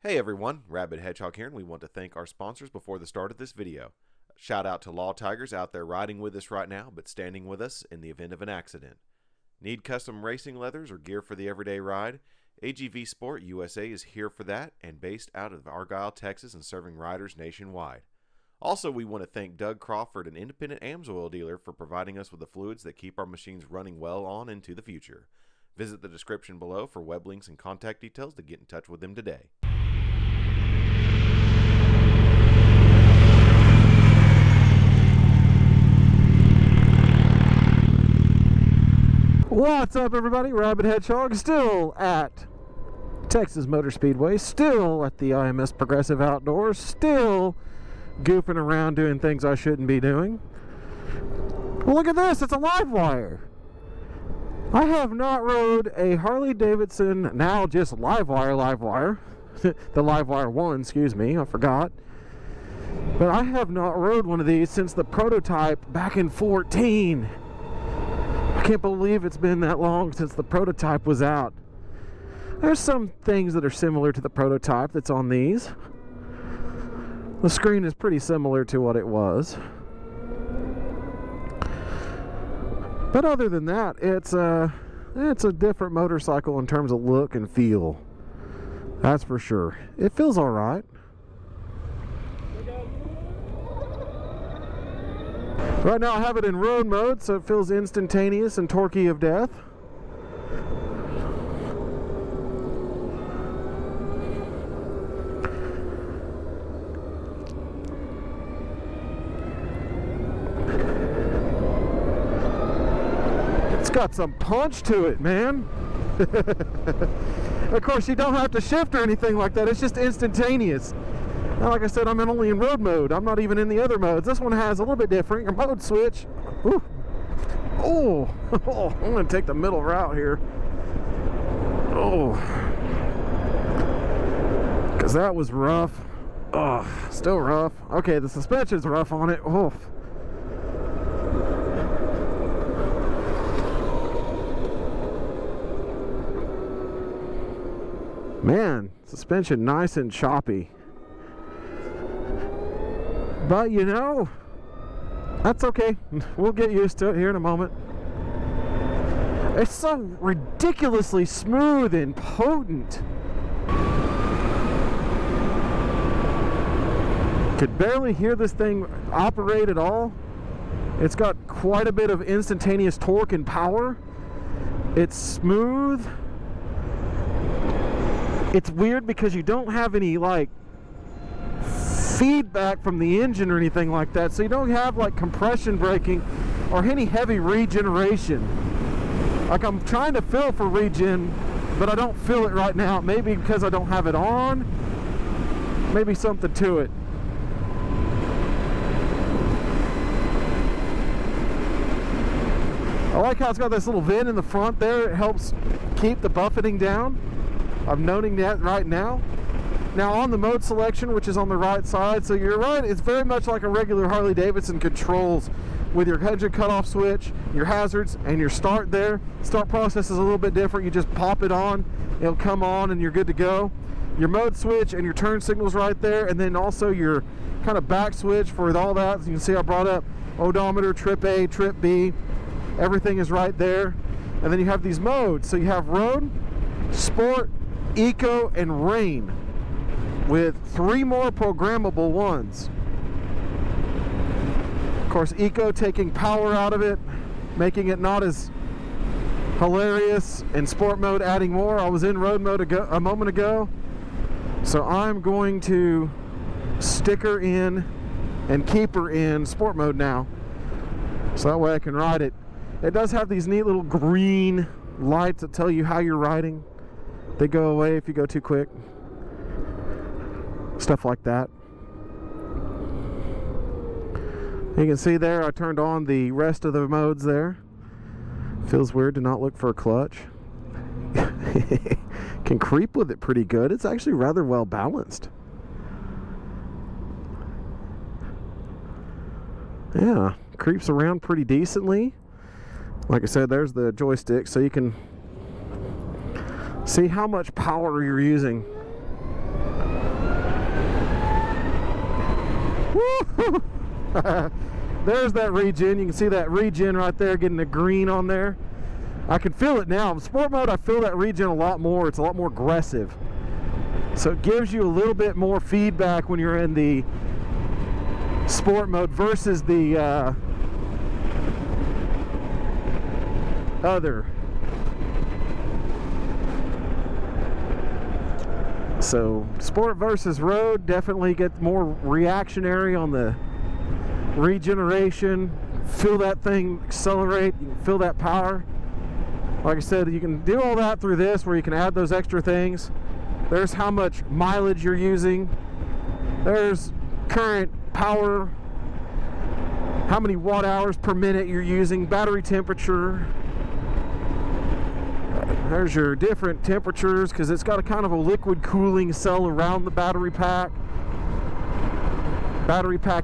Hey everyone, Rabid Hedgehog here, and we want to thank our sponsors before the start of this video. Shout out to Law Tigers out there riding with us right now, but standing with us in the event of an accident. Need custom racing leathers or gear for the everyday ride? AGVSportUSA is here for that, and based out of Argyle, Texas, and serving riders nationwide. Also, we want to thank Doug Crawford, an independent AMSOIL dealer, for providing us with the fluids that keep our machines running well on into the future. Visit the description below for web links and contact details to get in touch with them today. What's up, everybody? Rabid Hedgehog, still at Texas Motor Speedway, still at the IMS Progressive Outdoors, still goofing around doing things I shouldn't be doing. Well, look at this, it's a LiveWire. I have not rode a Harley Davidson, now just LiveWire, the LiveWire One, excuse me, I forgot. But I have not rode one of these since the prototype back in 2014. I can't believe it's been that long since the prototype was out. There's some things that are similar to the prototype that's on these. The screen is pretty similar to what it was. But other than that, it's a different motorcycle in terms of look and feel. That's for sure. It feels all right. Right now I have it in road mode, so it feels instantaneous and torquey of death. It's got some punch to it, man. Of course, you don't have to shift or anything like that. It's just instantaneous. Now, like I said, I'm only in road mode. I'm not even in the other modes. This one has a little bit different. Your mode switch. Ooh. Oh, I'm going to take the middle route here. Oh. Because that was rough. Oh, still rough. Okay, the suspension's rough on it. Oh. Man, suspension nice and choppy. But you know, that's okay. We'll get used to it here in a moment. It's so ridiculously smooth and potent. Could barely hear this thing operate at all. It's got quite a bit of instantaneous torque and power. It's smooth. It's weird because you don't have any like feedback from the engine or anything like that, so you don't have like compression braking or any heavy regeneration. Like, I'm trying to feel for regen, but I don't feel it right now. Maybe because I don't have it on, maybe something to it. I like how it's got this little vent in the front there. It helps keep the buffeting down. I'm noting that right now. Now on the mode selection, which is on the right side, so you're right, it's very much like a regular Harley Davidson controls with your engine cutoff switch, your hazards, and your start there. Start process is a little bit different. You just pop it on, it'll come on, and you're good to go. Your mode switch and your turn signals right there, and then also your kind of back switch for all that. As you can see, I brought up odometer, trip A, trip B. Everything is right there. And then you have these modes. So you have road, sport, eco, and rain, with 3 more programmable ones. Of course, eco taking power out of it, making it not as hilarious, and sport mode adding more. I was in road mode a moment ago, so I'm going to stick her in and keep her in sport mode now, so that way I can ride it. It does have these neat little green lights that tell you how you're riding. They go away if you go too quick. Stuff like that. You can see there I turned on the rest of the modes there. Feels weird to not look for a clutch. Can creep with it pretty good. It's actually rather well balanced. Yeah, creeps around pretty decently. Like I said, there's the joystick, so you can see how much power you're using. Woo! There's that regen. You can see that regen right there, getting the green on there. I can feel it now. In sport mode, I feel that regen a lot more. It's a lot more aggressive. So it gives you a little bit more feedback when you're in the sport mode versus the other. So sport versus road, definitely get more reactionary on the regeneration. Feel that thing accelerate. You can feel that power. Like I said, you can do all that through this, where you can add those extra things. There's how much mileage you're using. There's current power, how many watt hours per minute you're using, battery temperature. There's your different temperatures, because it's got a kind of a liquid cooling cell around the battery pack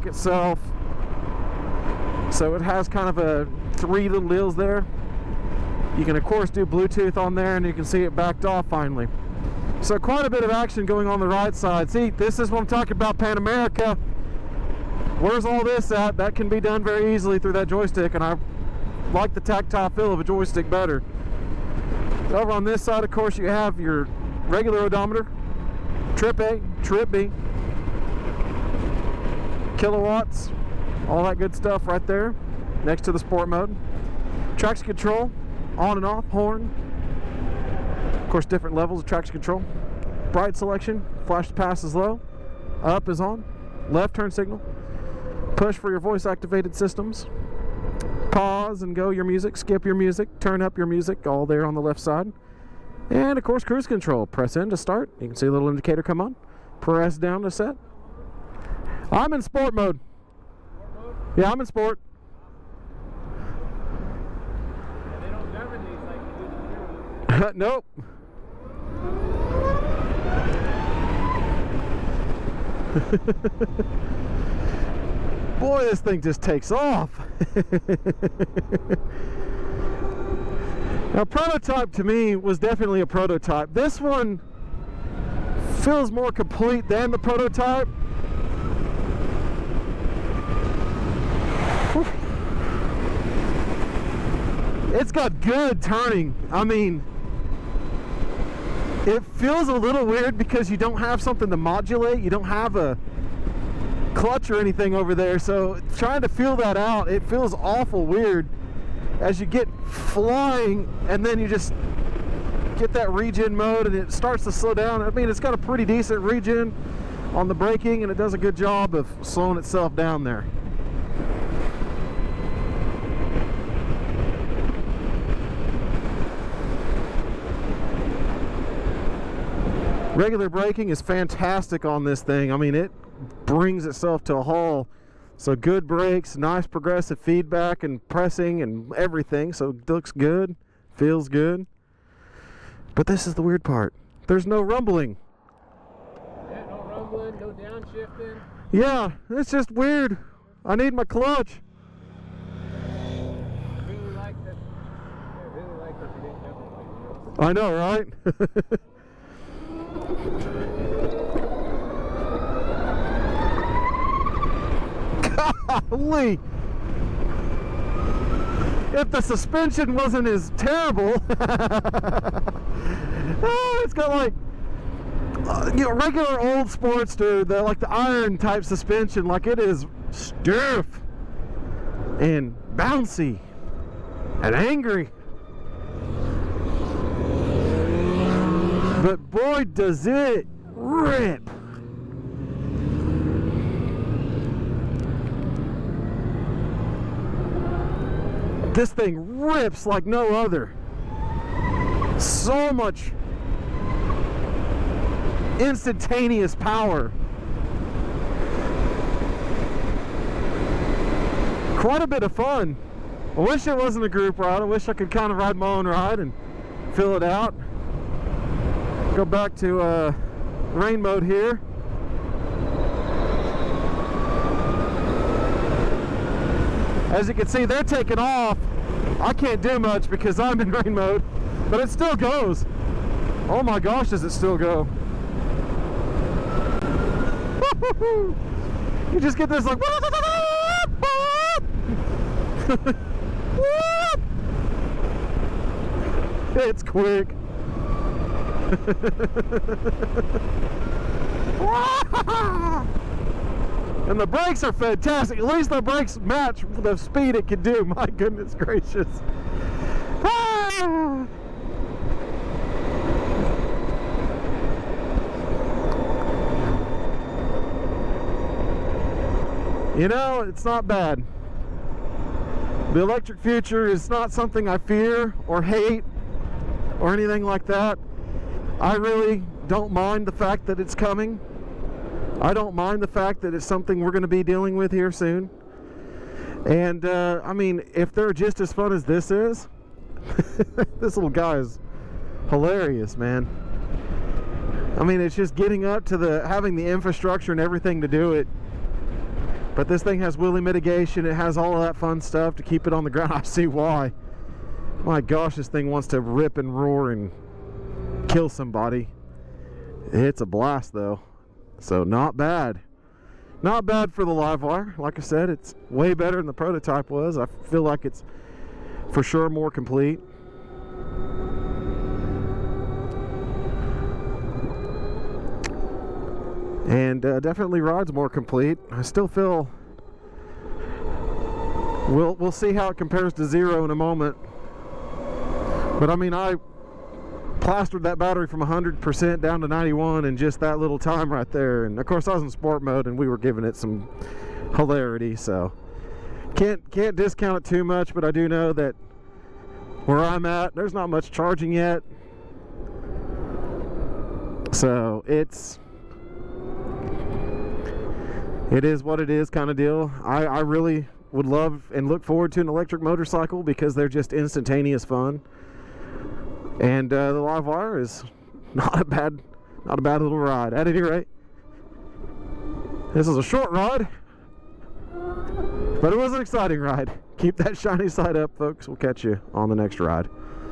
itself. So it has kind of a 3 little deals there. You can of course do Bluetooth on there, and you can see it backed off finally. So quite a bit of action going on the right side. See, this is what I'm talking about, Pan America. Where's all this at? That can be done very easily through that joystick, and I like the tactile feel of a joystick better. Over on this side, of course, you have your regular odometer, trip A, trip B, kilowatts, all that good stuff right there next to the sport mode. Traction control, on and off, horn. Of course, different levels of traction control. Bright selection, flash to pass is low, up is on, left turn signal, push for your voice activated systems, pause and go your music, skip your music, turn up your music, all there on the left side. And of course, cruise control. Press in to start. You can see a little indicator come on. Press down to set. I'm in sport mode. Yeah, I'm in sport. Yeah, they don't govern these like you do the Nope. Boy, this thing just takes off. Now, prototype to me was definitely a prototype. This one feels more complete than the prototype. It's got good turning. I mean, it feels a little weird because you don't have something to modulate. You don't have a clutch or anything over there, so trying to feel that out, it feels awful weird as you get flying, and then you just get that regen mode and it starts to slow down. I mean, it's got a pretty decent regen on the braking, and it does a good job of slowing itself down there. Regular braking is fantastic on this thing. I mean, it brings itself to a halt. So good brakes, nice progressive feedback and pressing and everything. So it looks good, feels good. But this is the weird part. There's no rumbling. Yeah, no rumbling, no downshifting. Yeah, it's just weird. I need my clutch. I really like that. I really like that you didn't have it. I know, right? Golly! If the suspension wasn't as terrible, oh, it's got like regular old Sportster, like the iron type suspension. Like, it is stiff and bouncy and angry. But boy, does it rip! This thing rips like no other. So much instantaneous power. Quite a bit of fun. I wish it wasn't a group ride. I wish I could kind of ride my own ride and fill it out. Go back to rain mode here. As you can see, they're taking off. I can't do much because I'm in rain mode, but it still goes. Oh my gosh, does it still go? You just get this like it's quick. And the brakes are fantastic. At least the brakes match the speed it can do. My goodness gracious. You know, it's not bad. The electric future is not something I fear or hate or anything like that. I really don't mind the fact that it's coming. I don't mind the fact that it's something we're going to be dealing with here soon. And, I mean, if they're just as fun as this is, this little guy is hilarious, man. I mean, it's just getting up to having the infrastructure and everything to do it. But this thing has wheelie mitigation. It has all of that fun stuff to keep it on the ground. I see why. My gosh, this thing wants to rip and roar and kill somebody. It's a blast, though. So not bad. Not bad for the LiveWire. Like I said, it's way better than the prototype was. I feel like it's for sure more complete. And definitely rides more complete. I still feel we'll see how it compares to Zero in a moment. But I mean, I plastered that battery from 100% down to 91 in just that little time right there. And of course I was in sport mode and we were giving it some hilarity, so can't discount it too much. But I do know that where I'm at, there's not much charging yet, so it is what it is kind of deal. I really would love and look forward to an electric motorcycle because they're just instantaneous fun. And the LiveWire is not a bad little ride. At any rate, this is a short ride, but it was an exciting ride. Keep that shiny side up, folks. We'll catch you on the next ride.